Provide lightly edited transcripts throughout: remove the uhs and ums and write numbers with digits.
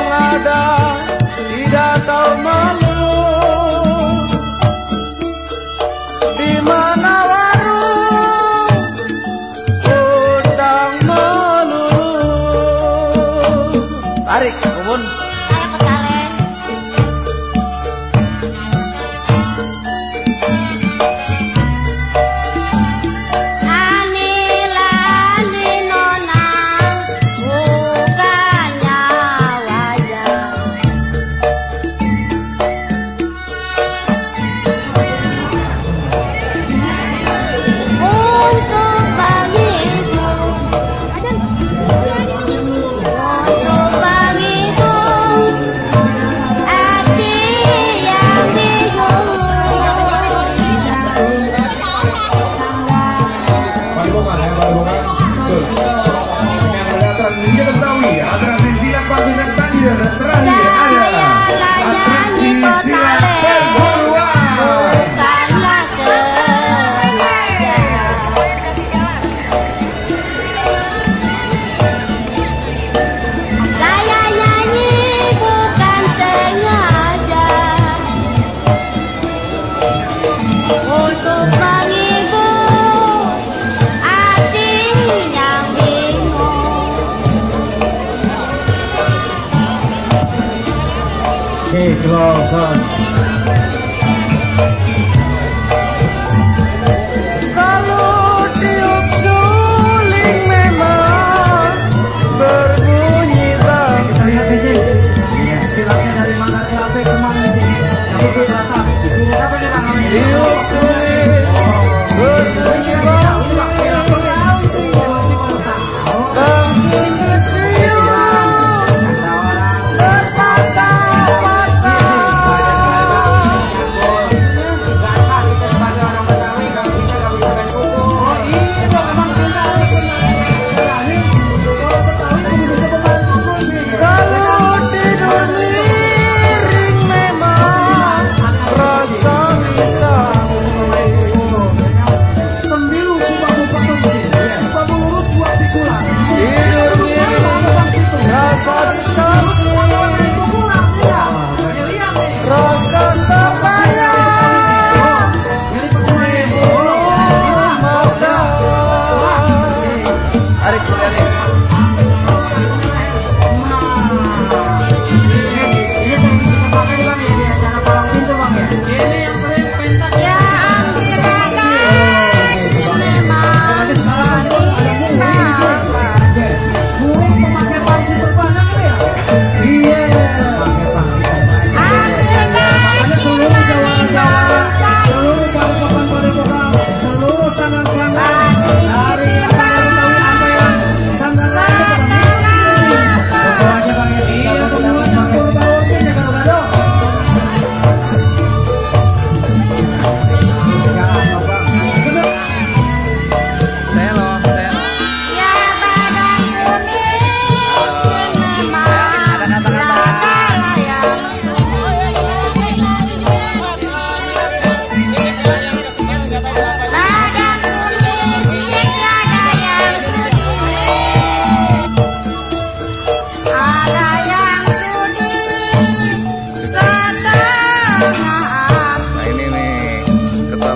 yang ada tidak tahu malu. Di mana warung utang melulu. Tarik, Umun. Kalau tiup suling memang berbunyi bang. Kita lihat Biji. Ya, silatnya dari Manggar Kelapa Kemang Biji. Jadi itu selatan. Siapa nih bang namanya? Tiup suling berbunyi bang. Siapa tahu sih? Masih baru tahu. Bang sini tiup berpatah-patah.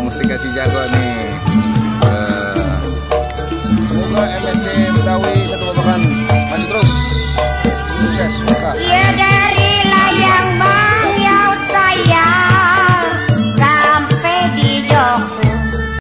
Mustika si jago nih. Semoga MSC